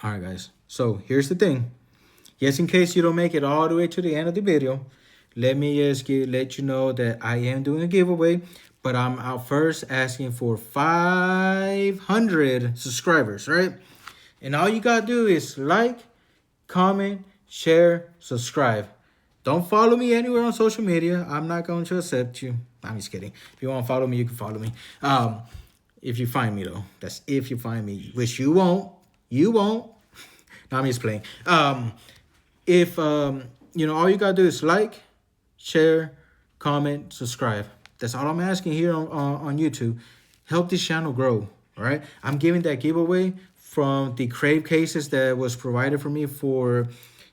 All right, guys. So here's the thing. Just in case you don't make it all the way to the end of the video, let me just let you know that I am doing a giveaway, but I'm out first asking for 500 subscribers, right? And all you gotta do is like, comment, share, subscribe. Don't follow me anywhere on social media. I'm not going to accept you. I'm just kidding. If you want to follow me, you can follow me. If you find me though, that's if you find me, which you won't. You won't. No, I'm just playing. If all you gotta do is like, share, comment, subscribe. That's all I'm asking here on YouTube. Help this channel grow. All right. I'm giving that giveaway from the Crave cases that was provided for me for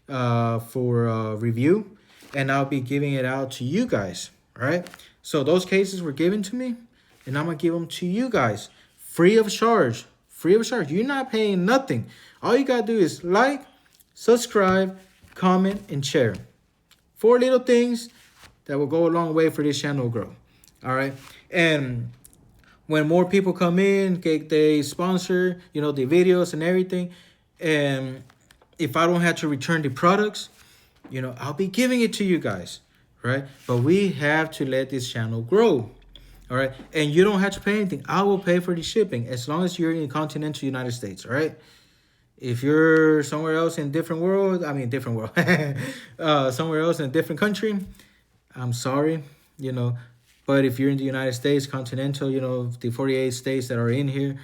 review, and I'll be giving it out to you guys. All right. So those cases were given to me, and I'm gonna give them to you guys free of charge. Free of charge. You're not paying nothing. All you gotta do is like, subscribe, comment, and share. 4 little things that will go a long way for this channel to grow. All right. And when more people come in, they sponsor, the videos and everything. And if I don't have to return the products, I'll be giving it to you guys, right? But we have to let this channel grow, all right? And you don't have to pay anything. I will pay for the shipping as long as you're in the continental United States, all right? If you're somewhere else in different world, somewhere else in a different country, I'm sorry, But if you're in the United States, continental, the 48 states that are in here,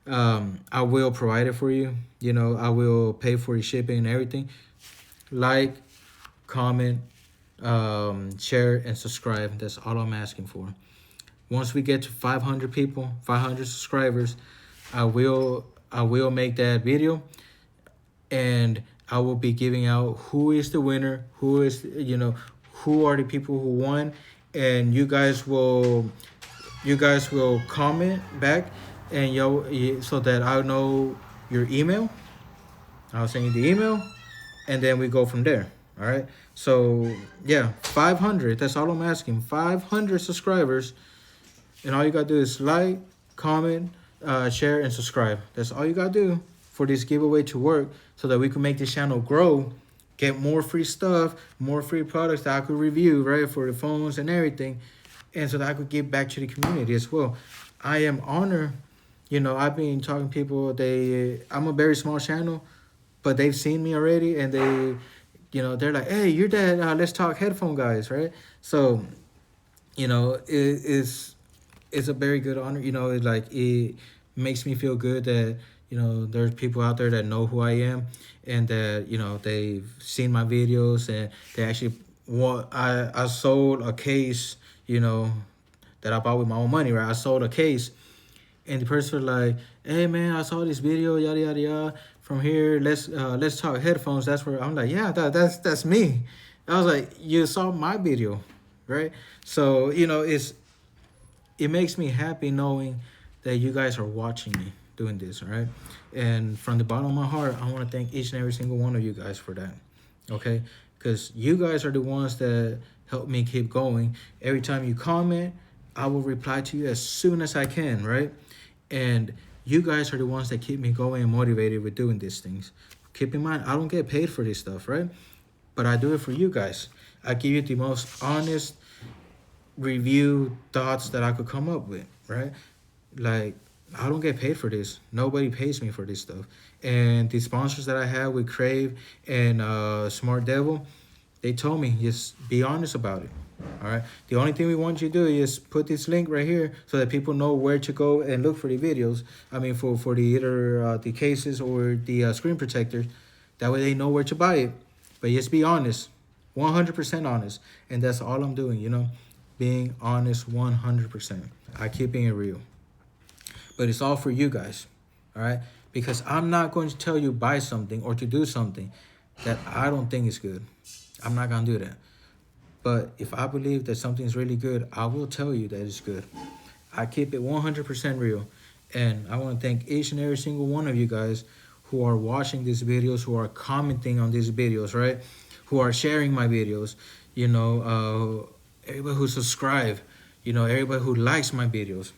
I will provide it for you. I will pay for the shipping and everything. Like, comment, share, and subscribe. That's all I'm asking for. Once we get to 500 people, 500 subscribers, I will make that video, and I will be giving out who is the winner, who are the people who won, and you guys will comment back, and so that I know your email. I'll send you the email, and then we go from there. All right. So yeah, 500. That's all I'm asking. 500 subscribers, and all you gotta do is like, comment, share, and subscribe. That's all you gotta do for this giveaway to work, so that we can make this channel grow, get more free stuff, more free products that I could review, right, for the phones and everything, and so that I could give back to the community as well. I am honored. I've been talking to people. I'm a very small channel, but they've seen me already, and they're like, hey, you're that Let's Talk headphone guys, right? So, it's a very good honor. It makes me feel good that, there's people out there that know who I am, and that, they've seen my videos, and they actually I sold a case, that I bought with my own money, right? I sold a case, and the person was like, hey man, I saw this video, yada yada yada, from here, let's talk headphones. That's where I'm like, yeah, that's me. I was like, you saw my video, right? So it makes me happy knowing that you guys are watching me doing this, all right? And from the bottom of my heart, I want to thank each and every single one of you guys for that, okay? Because you guys are the ones that help me keep going. Every time you comment, I will reply to you as soon as I can, right? And you guys are the ones that keep me going and motivated with doing these things. Keep in mind, I don't get paid for this stuff, right? But I do it for you guys. I give you the most honest review thoughts that I could come up with, right? Like, I don't get paid for this. Nobody pays me for this stuff. And the sponsors that I have with Crave and Smart Devil, they told me, just be honest about it. All right. The only thing we want you to do is put this link right here so that people know where to go and look for the videos. I mean, for the either the cases or the screen protectors. That way they know where to buy it. But just be honest, 100% honest. And that's all I'm doing, being honest 100%. I keep being real. But it's all for you guys, all right? Because I'm not going to tell you buy something or to do something that I don't think is good. I'm not going to do that. But if I believe that something's really good, I will tell you that it's good. I keep it 100% real. And I want to thank each and every single one of you guys who are watching these videos, who are commenting on these videos, right? Who are sharing my videos, everybody who subscribe, everybody who likes my videos.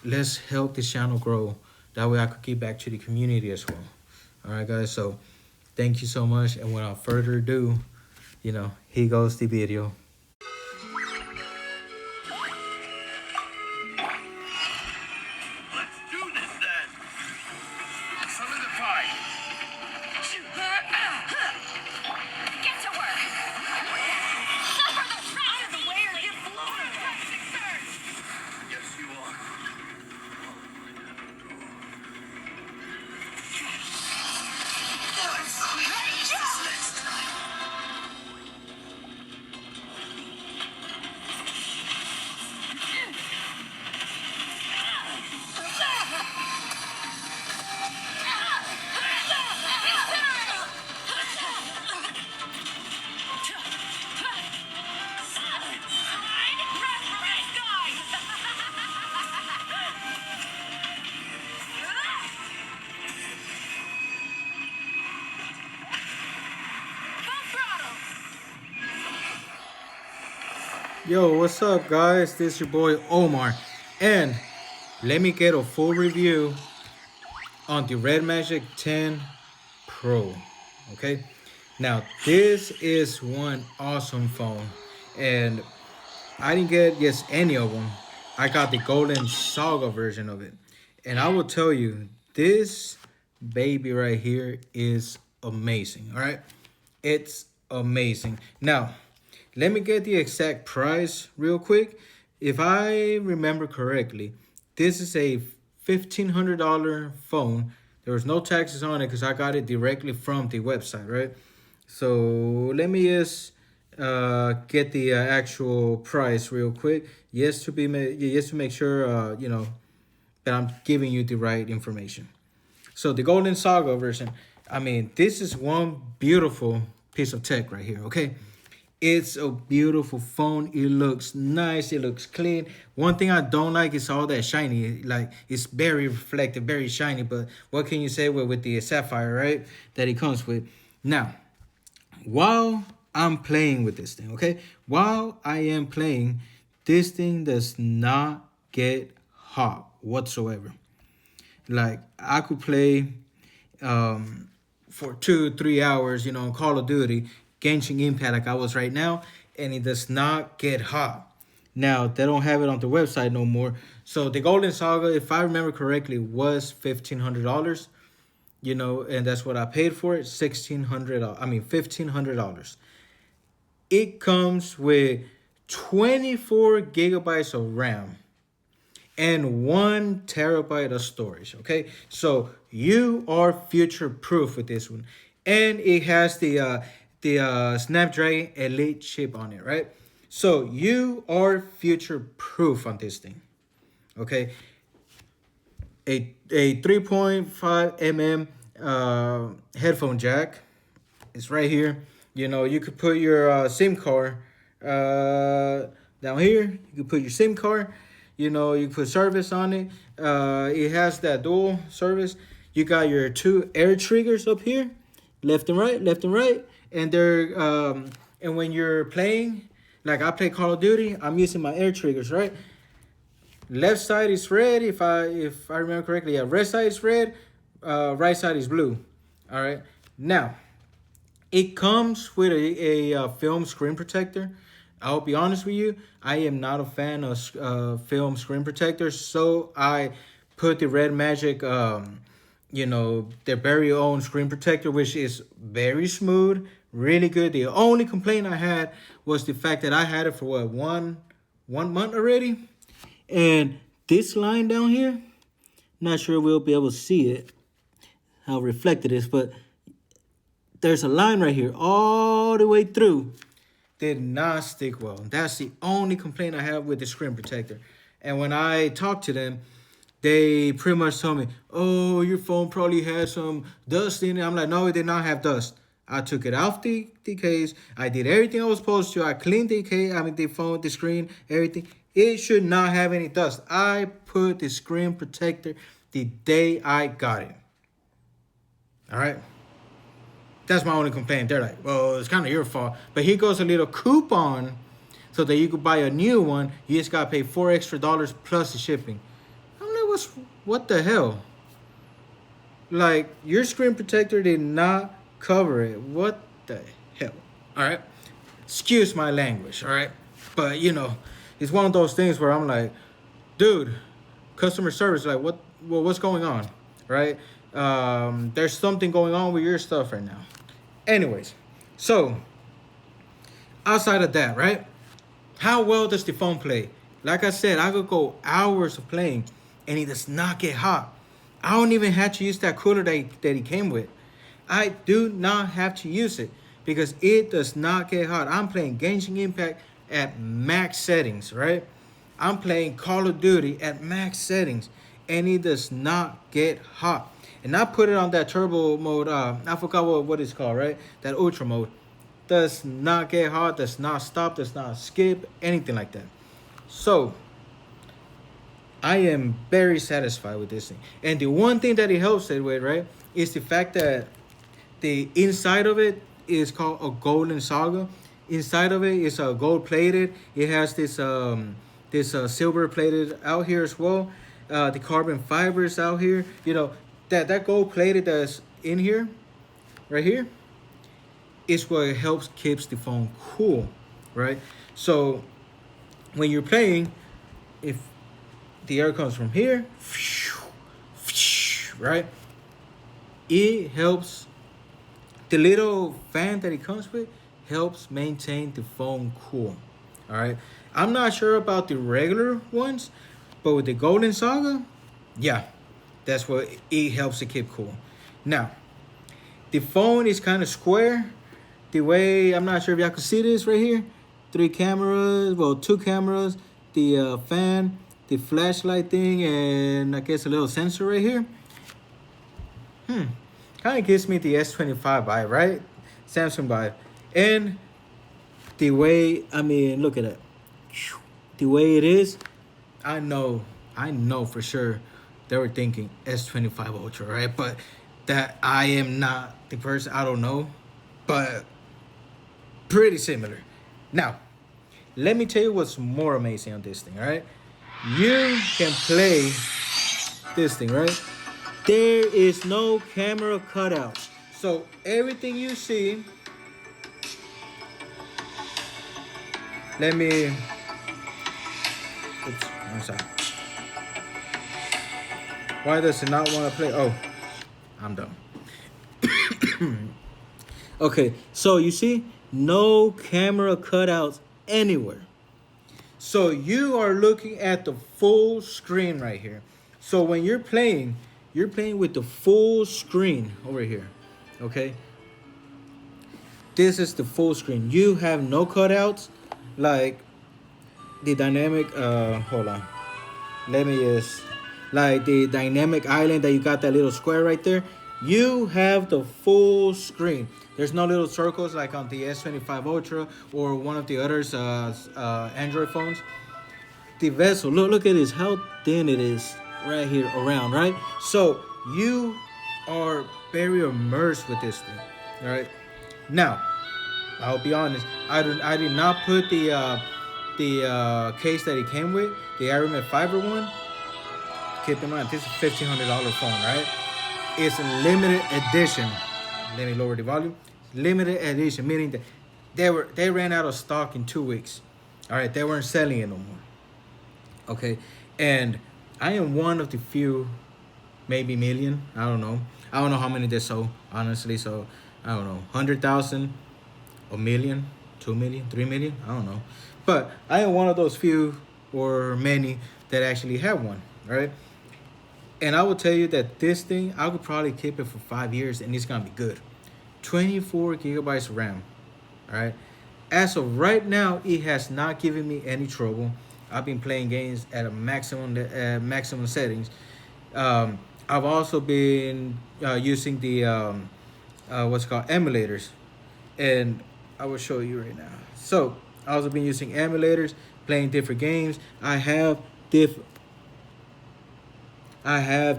Let's help this channel grow. That way I could give back to the community as well. All right, guys. So thank you so much. And without further ado, here goes the video. Let's do this then. Solidify. Get to work. Suffer the out of the way or get blown. Yes, you are. Yo, what's up, guys? This is your boy Omar, and let me get a full review on the Red Magic 10 Pro. Okay, now this is one awesome phone, and I didn't get just any of them. I got the Golden Saga version of it, and I will tell you, this baby right here is amazing. All right, it's amazing. Now, let me get the exact price real quick. If I remember correctly, this is a $1,500 phone. There was no taxes on it because I got it directly from the website, right? So let me just get the actual price real quick. Yes, to make sure that I'm giving you the right information. So the Golden Saga version. I mean, this is one beautiful piece of tech right here. Okay. It's a beautiful phone. It looks nice. It looks clean. One thing I don't like is all that shiny. Like, it's very reflective, very shiny. But what can you say with the Sapphire, right? That it comes with. Now, while I'm playing with this thing, okay? While I am playing, this thing does not get hot whatsoever. Like, I could play for 2-3 hours, on Call of Duty, Genshin Impact like I was right now, and it does not get hot. Now, they don't have it on the website no more. So the Golden Saga, if I remember correctly, was $1,500, and that's what I paid for it, $1,500. It comes with 24 gigabytes of RAM and 1 terabyte of storage, okay? So you are future-proof with this one. And it has the Snapdragon Elite chip on it, right? So you are future-proof on this thing, okay? A 3.5 mm headphone jack is right here. You could put your SIM card down here. You could put your SIM card. You put service on it. It has that dual service. You got your 2 air triggers up here, left and right, and they're and when you're playing, like I play Call of Duty, I'm using my air triggers, right? Left side is red, if I remember correctly. Yeah, red side is red, right side is blue. All right. Now, it comes with a film screen protector. I'll be honest with you, I am not a fan of film screen protectors, so I put the Red Magic, their very own screen protector, which is very smooth, really good. The only complaint I had was the fact that I had it for one month already, and this line down here, not sure we'll be able to see it, how reflected it is, but there's a line right here all the way through. Did not stick well. That's the only complaint I have with the screen protector. And when I talked to them, they pretty much told me, oh, your phone probably had some dust in it. I'm like, no, it did not have dust. I took it off the case. I did everything I was supposed to. I cleaned the case, the phone, the screen, everything. It should not have any dust. I put the screen protector the day I got it. All right. That's my only complaint. They're like, well, it's kind of your fault. But here goes a little coupon so that you could buy a new one. You just got to pay $4 extra plus the shipping. I'm like, what the hell? Like your screen protector did not cover it. What the hell? All right. Excuse my language. All right. But you know, it's one of those things where I'm like, dude, customer service, like what? Well, what's going on? Right? There's something going on with your stuff right now. Anyways, so outside of that, right? How well does the phone play? Like I said, I could go hours of playing and it does not get hot. I don't even have to use that cooler that he came with. I do not have to use it because it does not get hot. I'm playing Genshin Impact at max settings, right? I'm playing Call of Duty at max settings and it does not get hot. And I put it on that turbo mode. I forgot what it's called, right? That ultra mode. Does not get hot, does not stop, does not skip, anything like that. So I am very satisfied with this thing. And the one thing that it helps it with, right, is the fact that the inside of it is called a golden saga. Inside of it is gold plated. It has this silver plated out here as well. The carbon fibers out here. You know that gold plated that's in here, right here, is what helps keeps the phone cool, right? So when you're playing, if the air comes from here, right, it helps. The little fan that it comes with helps maintain the phone cool. All right. I'm not sure about the regular ones, but with the Golden Saga, yeah, that's what it helps to keep cool. Now, the phone is kind of square. The way, I'm not sure if y'all can see this right here. 3 cameras, well, 2 cameras, the fan, the flashlight thing, and I guess a little sensor right here. Kind of gives me the S25 vibe, right? Samsung vibe. And the way, I mean, look at that. The way it is, I know for sure they were thinking S25 Ultra, right? But that I am not the person, I don't know. But pretty similar. Now, let me tell you what's more amazing on this thing, all right? You can play this thing, right? There is no camera cutout. So everything you see, let me, oops, I'm sorry. Why does it not want to play? Oh, I'm done. Okay, so you see, no camera cutouts anywhere. So you are looking at the full screen right here. So when you're playing with the full screen over here, okay? This is the full screen. You have no cutouts, like the dynamic, hold on. Let me just, like the dynamic island that you got that little square right there. You have the full screen. There's no little circles like on the S25 Ultra or one of the others Android phones. The bezel, look at this, how thin it is right here around, right? So you are very immersed with this thing, all right? Now, I'll be honest, I did not put the case that it came with, the Aramet Fiber one. Keep in mind, this is a $1,500 phone, right? It's a limited edition. Let me lower the volume. Limited edition, meaning that they ran out of stock in 2 weeks. All right, they weren't selling it no more. Okay, and I am one of the few, maybe million. I don't know how many they sold, honestly. So I don't know, 100,000, a million, 2 million, 3 million. I don't know, but I am one of those few or many that actually have one. Right. And I will tell you that this thing, I could probably keep it for 5 years and it's gonna be good. 24 gigabytes of RAM, all right? As of right now, it has not given me any trouble. I've been playing games at a maximum settings. I've also been using the what's called emulators, and I will show you right now. So I've also been using emulators, playing different games. I have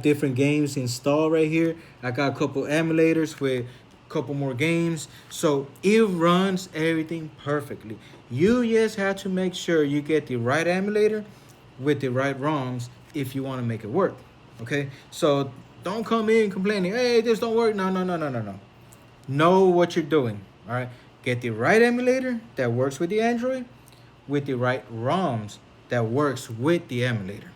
different games installed right here. I got a couple emulators with a couple more games. So it runs everything perfectly. You just have to make sure you get the right emulator with the right ROMs if you want to make it work. Okay? So Don't come in complaining, hey, this don't work. No, no, no, no, no, no. Know what you're doing. All right. Get the right emulator that works with the Android, with the right ROMs that works with the emulator.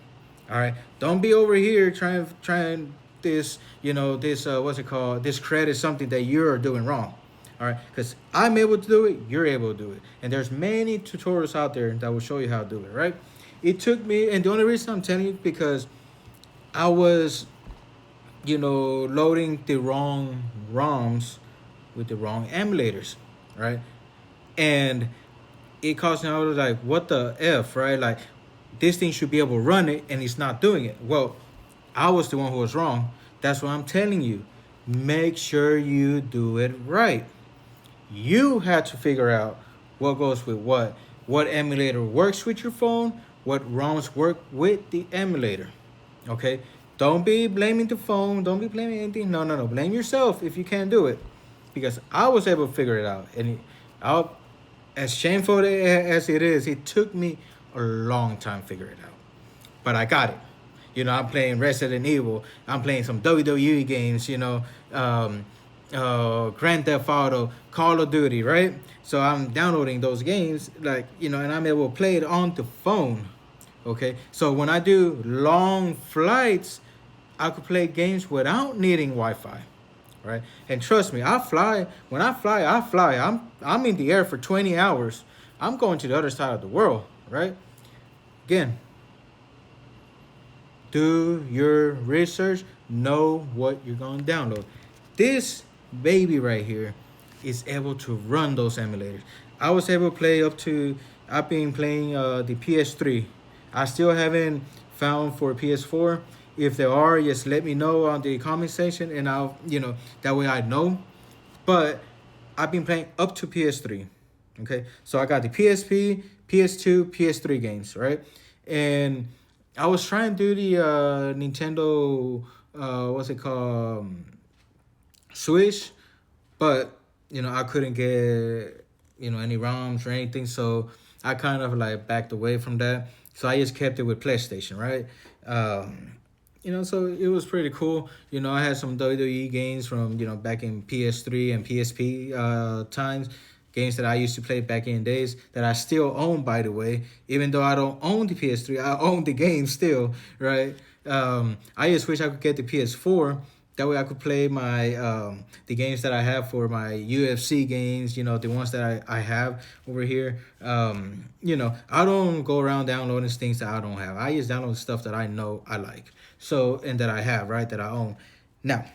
All right. Don't be over here trying this, this what's it called? Discredit something that you're doing wrong. All right, because I'm able to do it, you're able to do it, and there's many tutorials out there that will show you how to do it. Right? It took me, and the only reason I'm telling you because I was, loading the wrong ROMs with the wrong emulators, right? And it caused me, I was like, what the F, right? Like, this thing should be able to run it, and it's not doing it. Well, I was the one who was wrong. That's what I'm telling you. Make sure you do it right. You had to figure out what goes with what emulator works with your phone, what ROMs work with the emulator. Okay? Don't be blaming the phone. Don't be blaming anything. No, no, no. Blame yourself if you can't do it. Because I was able to figure it out. And as shameful as it is, it took me a long time to figure it out. But I got it. I'm playing Resident Evil. I'm playing some WWE games, Grand Theft Auto, Call of Duty, right? So I'm downloading those games, and I'm able to play it on the phone, okay? So when I do long flights, I could play games without needing Wi-Fi, right? And trust me, I fly. When I fly, I fly. I'm in the air for 20 hours. I'm going to the other side of the world, right? Again, do your research. Know what you're going to download. This baby right here is able to run those emulators. I was able to play I've been playing the PS3. I still haven't found for PS4. If there are, just let me know on the comment section, and I'll, that way I know. But I've been playing up to PS3. Okay, so I got the PSP, PS2, PS3 games, right? And I was trying to do the Nintendo, what's it called? Switch, but I couldn't get any ROMs or anything, so I kind of backed away from that. So I just kept it with PlayStation, right? So it was pretty cool. I had some WWE games from back in PS3 and PSP times, games that I used to play back in days that I still own, by the way. Even though I don't own the PS3, I own the game still, right? I just wish I could get the PS4. That way I could play my the games that I have for my UFC games, the ones that I have over here. I don't go around downloading things that I don't have. I just download stuff that I know I like. So, and that I have, right, that I own. Now,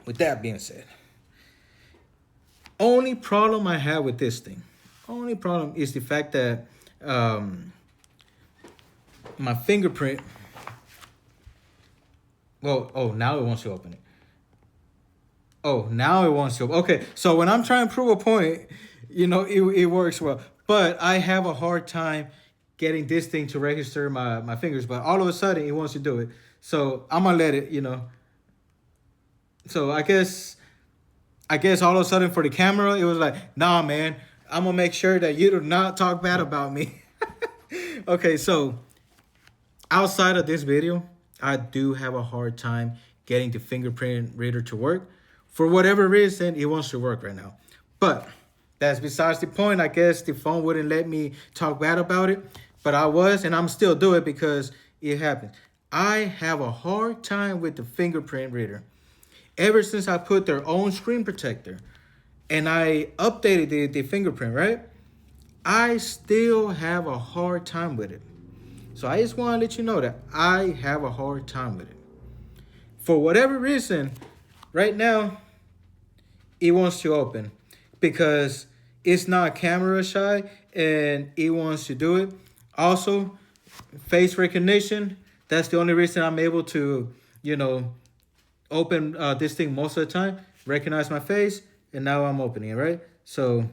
with that being said, only problem I have with this thing, only problem is the fact that my fingerprint. Well, now it wants to open it. Oh, now it wants to. Okay, so when I'm trying to prove a point, it works well. But I have a hard time getting this thing to register my fingers. But all of a sudden, it wants to do it. So I'm going to let it, So I guess all of a sudden for the camera, it was like, nah, man, I'm going to make sure that you do not talk bad about me. Okay, so outside of this video, I do have a hard time getting the fingerprint reader to work. For whatever reason, it wants to work right now. But that's besides the point. I guess the phone wouldn't let me talk bad about it. But I was, and I'm still doing it because it happened. I have a hard time with the fingerprint reader. Ever since I put their own screen protector and I updated the fingerprint, right? I still have a hard time with it. So I just want to let you know that I have a hard time with it. For whatever reason, right now, it wants to open because it's not camera shy and it wants to do it. Also, face recognition, that's the only reason I'm able to, open this thing most of the time. Recognize my face, and now I'm opening it, right? So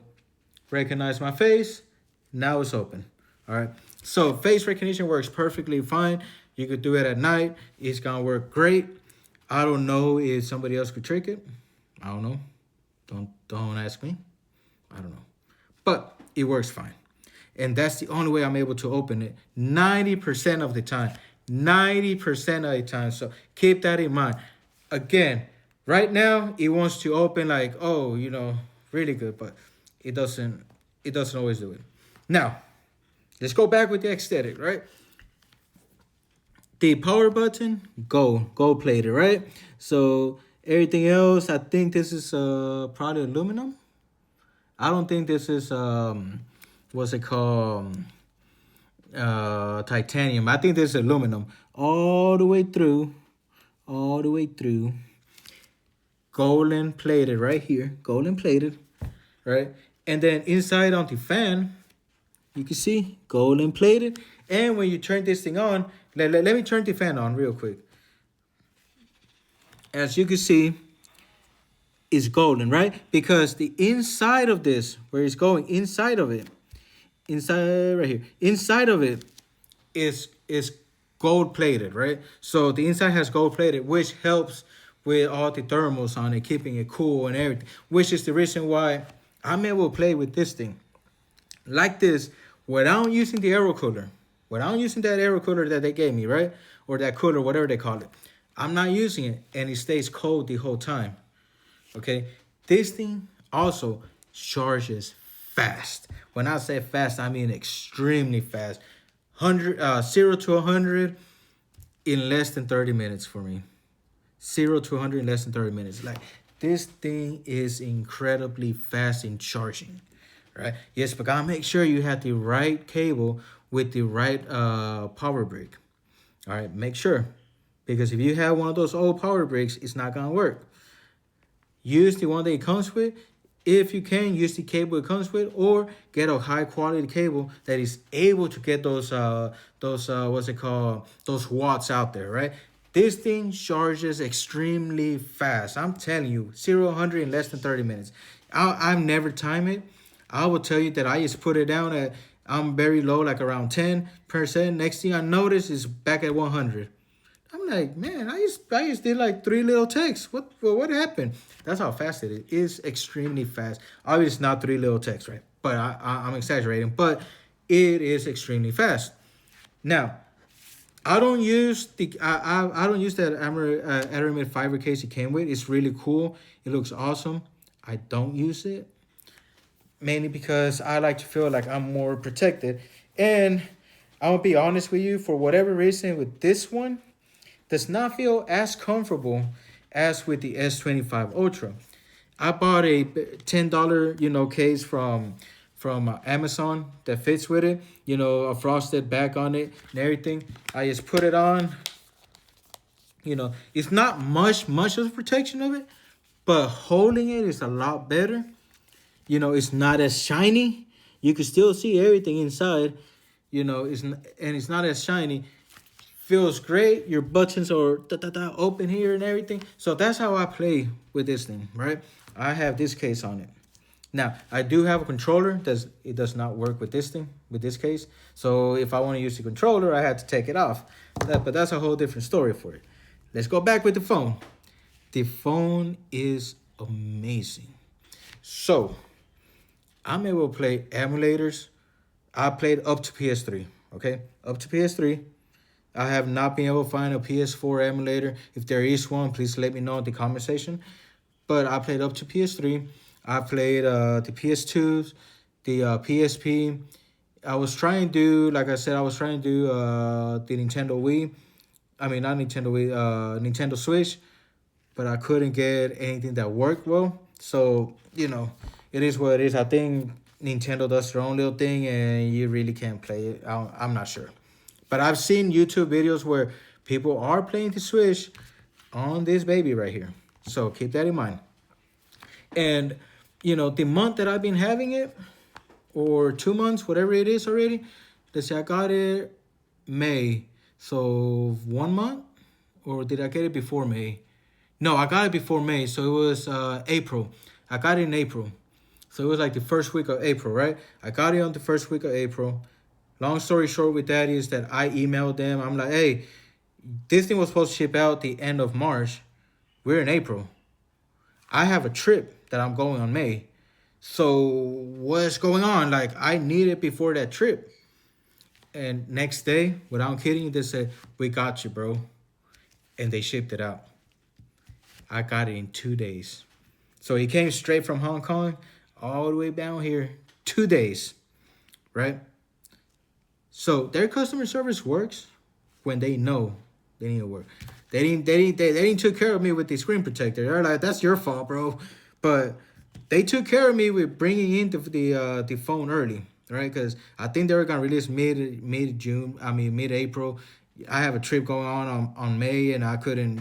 recognize my face, now it's open, all right? So face recognition works perfectly fine. You could do it at night. It's going to work great. I don't know if somebody else could trick it. I don't know. Don't ask me. I don't know. But it works fine. And that's the only way I'm able to open it 90% of the time. 90% of the time. So keep that in mind. Again, right now it wants to open like, oh, really good, but it doesn't. It doesn't always do it. Now, let's go back with the aesthetic, right? The power button, gold plated, right? So everything else, I think this is probably aluminum. I don't think this is what's it called, titanium. I think this is aluminum all the way through, golden plated right here, golden plated, right? And then inside on the fan, you can see golden plated. And when you turn this thing on, let me turn the fan on real quick. As you can see, it's golden, right? Because the inside of this, where it's going, inside of it, inside right here, inside of it is gold plated, right? So the inside has gold plated, which helps with all the thermals on it, keeping it cool and everything, which is the reason why I'm able to play with this thing like this without using the aero cooler, without using that aero cooler that they gave me, right? Or that cooler, whatever they call it. I'm not using it, and it stays cold the whole time. Okay, this thing also charges fast. When I say fast, I mean extremely fast. 0 to 100 in less than 30 minutes for me. 0 to 100 in less than 30 minutes. Like, this thing is incredibly fast in charging, right? Yes, but gotta make sure you have the right cable with the right power brick. All right, make sure, because if you have one of those old power bricks, it's not gonna work. Use the one that it comes with. If you can, use the cable it comes with, or get a high quality cable that is able to get those what's it called, those watts out there, right? This thing charges extremely fast. I'm telling you, 0 to 100 in less than 30 minutes. I've never timed it. I will tell you that I just put it down at, I'm very low, like around 10%. Next thing I notice is back at 100. I'm like, man, I just did like 3 little texts. What happened? That's how fast it is. It's extremely fast. Obviously, it's not 3 little texts, right? But I'm exaggerating. But it is extremely fast. Now, I don't use that Aramid fiber case it came with. It's really cool. It looks awesome. I don't use it mainly because I like to feel like I'm more protected. And I'm gonna be honest with you, for whatever reason, with this one, does not feel as comfortable as with the S25 Ultra. I bought a $10, case from Amazon that fits with it, a frosted back on it and everything. I just put it on. It's not much of protection of it, but holding it is a lot better. It's not as shiny. You can still see everything inside. It's not as shiny. Feels great. Your buttons are open here and everything. So that's how I play with this thing, right? I have this case on it. Now, I do have a controller. It does not work with this thing, with this case. So if I want to use the controller, I had to take it off. But that's a whole different story for it. Let's go back with the phone. The phone is amazing. So I'm able to play emulators. I played up to PS3, okay? Up to PS3. I have not been able to find a PS4 emulator. If there is one, please let me know in the comment section. But I played up to PS3. I played the PS2s, the PSP. I was trying to do, like I said, the Nintendo Wii. I mean, not Nintendo Wii, Nintendo Switch. But I couldn't get anything that worked well. So, it is what it is. I think Nintendo does their own little thing and you really can't play it. I'm not sure. But I've seen YouTube videos where people are playing the Switch on this baby right here. So keep that in mind. And, the month that I've been having it, or 2 months, whatever it is already, let's say I got it May. So 1 month? Or did I get it before May? No, I got it before May. So it was April. I got it in April. So it was like the first week of April, right? I got it on the first week of April. Long story short with that is that I emailed them. I'm like, hey, this thing was supposed to ship out the end of March. We're in April. I have a trip that I'm going on May. So what's going on? Like, I need it before that trip. And next day, without kidding you, they said, "We got you, bro," and they shipped it out. I got it in 2 days. So it came straight from Hong Kong all the way down here, 2 days, right? So their customer service works when they know they need to work. They didn't took care of me with the screen protector. They're like, "That's your fault, bro." But they took care of me with bringing in the phone early, right? Because I think they were gonna release mid June. I mean mid-April. I have a trip going on May, and I couldn't,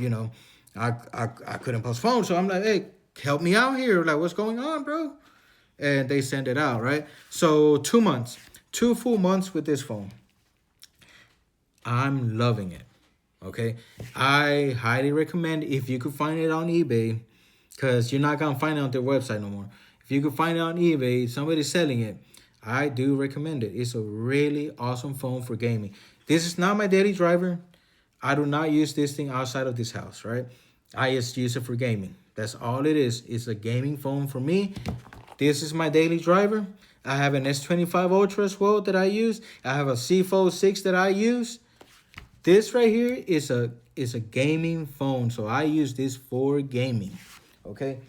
I couldn't postpone. So I'm like, "Hey, help me out here. Like, what's going on, bro?" And they send it out, right? So 2 months, 2 full months with this phone. I'm loving it. Okay, I highly recommend if you could find it on eBay, because you're not gonna find it on their website no more. If you could find it on eBay, somebody's selling it. I do recommend it. It's a really awesome phone for gaming. This is not my daily driver. I do not use this thing outside of this house, right? I just use it for gaming. That's all it is. It's a gaming phone for me. This is my daily driver. I have an S25 Ultra as well that I use. I have a C Fold 6 that I use. This right here is a gaming phone, so I use this for gaming. Okay,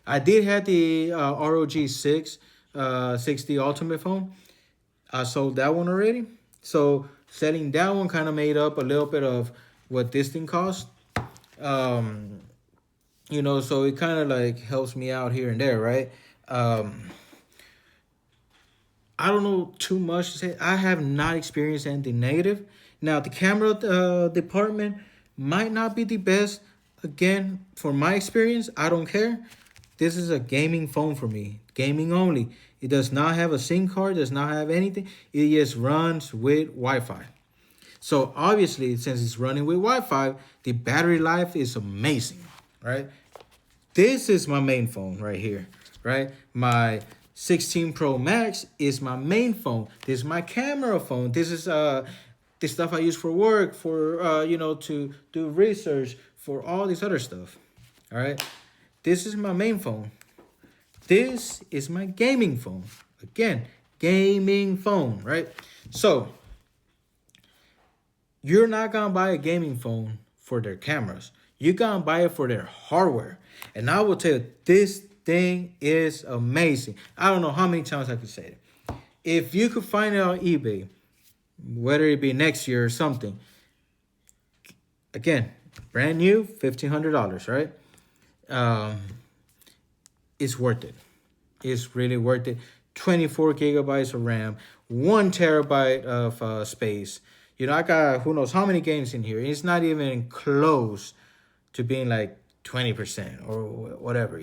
I did have the ROG 60 Ultimate phone. I sold that one already. So selling that one kind of made up a little bit of what this thing cost. So it kind of like helps me out here and there, right? I don't know too much to say. I have not experienced anything negative. Now, the camera department might not be the best. Again, for my experience, I don't care. This is a gaming phone for me. Gaming only. It does not have a SIM card, does not have anything. It just runs with Wi-Fi. So obviously, since it's running with Wi-Fi, the battery life is amazing, right? This is my main phone right here, right? My 16 Pro Max is my main phone. This is my camera phone. This is the stuff I use for work, for to do research, for all this other stuff. All right. This is my main phone. This is my gaming phone. Again, gaming phone, right? So you're not gonna buy a gaming phone for their cameras. You're gonna buy it for their hardware. And I will tell you, this thing is amazing. I don't know how many times I could say it. If you could find it on eBay, whether it be next year or something, again, brand new, $1,500, right? It's worth it. It's really worth it. 24 gigabytes of RAM, 1 terabyte of space. I got who knows how many games in here. It's not even close to being like 20% or whatever.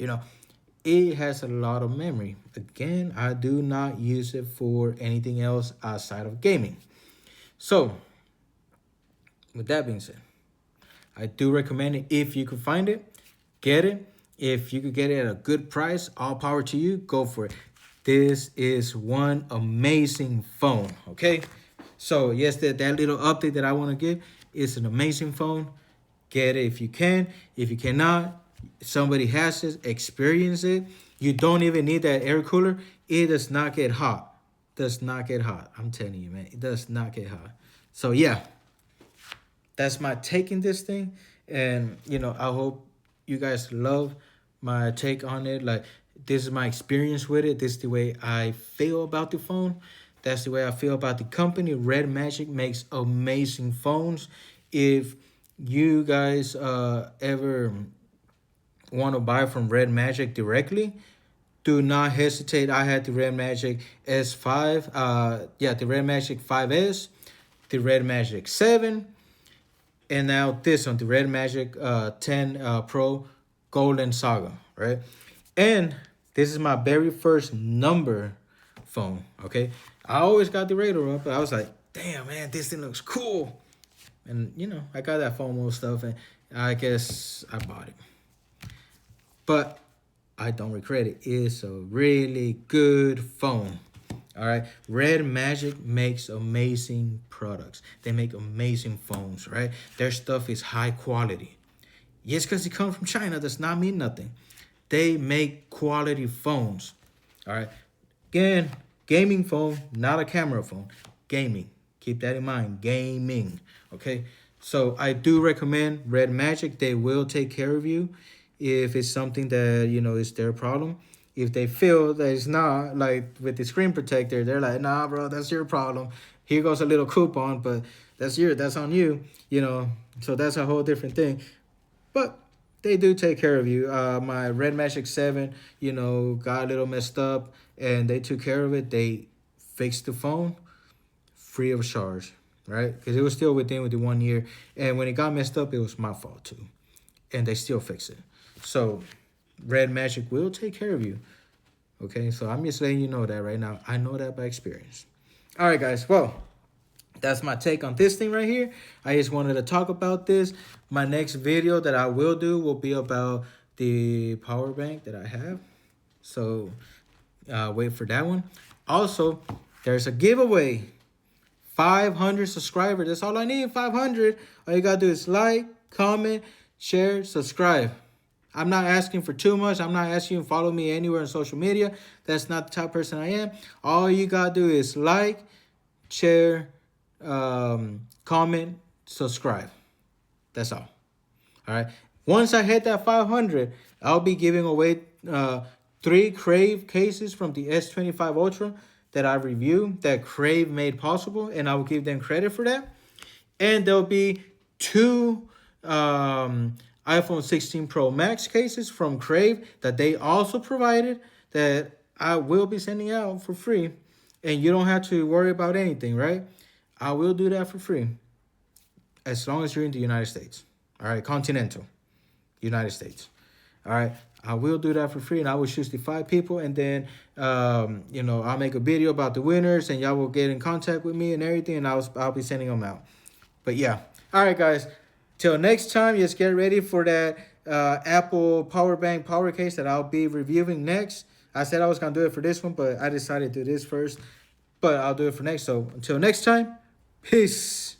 It has a lot of memory. Again, I do not use it for anything else outside of gaming. So, with that being said, I do recommend it. If you could find it, get it. If you could get it at a good price, all power to you, go for it. This is one amazing phone, okay? So, yes, that little update that I want to give is an amazing phone. Get it if you can. If you cannot, somebody has it, experience it. You don't even need that air cooler. It does not get hot. Does not get hot. I'm telling you, man. It does not get hot. So, yeah. That's my take in this thing. And, I hope you guys love my take on it. Like, this is my experience with it. This is the way I feel about the phone. That's the way I feel about the company. Red Magic makes amazing phones. If you guys ever want to buy from Red Magic directly, do not hesitate. I had the Red Magic S5, the Red Magic 5S, the Red Magic 7, and now this one, the Red Magic 10 Pro Golden Saga, right? And this is my very first number phone, okay? I always got the radar up, but I was like, damn, man, this thing looks cool. And, I got that FOMO stuff, and I guess I bought it. But I don't regret it. It's a really good phone. All right. Red Magic makes amazing products. They make amazing phones, right? Their stuff is high quality. Yes, because it comes from China does not mean nothing. They make quality phones. All right. Again, gaming phone, not a camera phone. Gaming. Keep that in mind. Gaming. Okay. So I do recommend Red Magic. They will take care of you if it's something that, you know, is their problem. If they feel that it's not, like with the screen protector, they're like, nah, bro, that's your problem. Here goes a little coupon, but that's on you, you know. So that's a whole different thing. But they do take care of you. My Red Magic 7, you know, got a little messed up, and they took care of it. They fixed the phone free of charge, right? Because it was still within the 1 year. And when it got messed up, it was my fault too. And they still fix it. So Red Magic will take care of you. Okay, so I'm just letting you know that right now. I know that by experience. All right, guys. Well, that's my take on this thing right here. I just wanted to talk about this. My next video that I will do will be about the power bank that I have. So wait for that one. Also, there's a giveaway. 500 subscribers. That's all I need, 500. All you got to do is like, comment, share, subscribe. I'm not asking for too much. I'm not asking you to follow me anywhere on social media. That's not the type of person I am. All you got to do is like, share, comment, subscribe. That's all. All right. Once I hit that 500, I'll be giving away 3 Crave cases from the S25 Ultra that I reviewed, that Crave made possible, and I will give them credit for that. And there'll be 2 iPhone 16 Pro Max cases from Crave that they also provided that I will be sending out for free. And you don't have to worry about anything, right? I will do that for free as long as you're in the United States. All right, continental United States. All right, I will do that for free, and I will choose the 5 people, and then you know, I'll make a video about the winners, and y'all will get in contact with me and everything, and I'll be sending them out. But yeah, all right, guys. Till next time, just get ready for that Apple power bank power case that I'll be reviewing next. I said I was gonna do it for this one, but I decided to do this first. But I'll do it for next. So until next time, peace.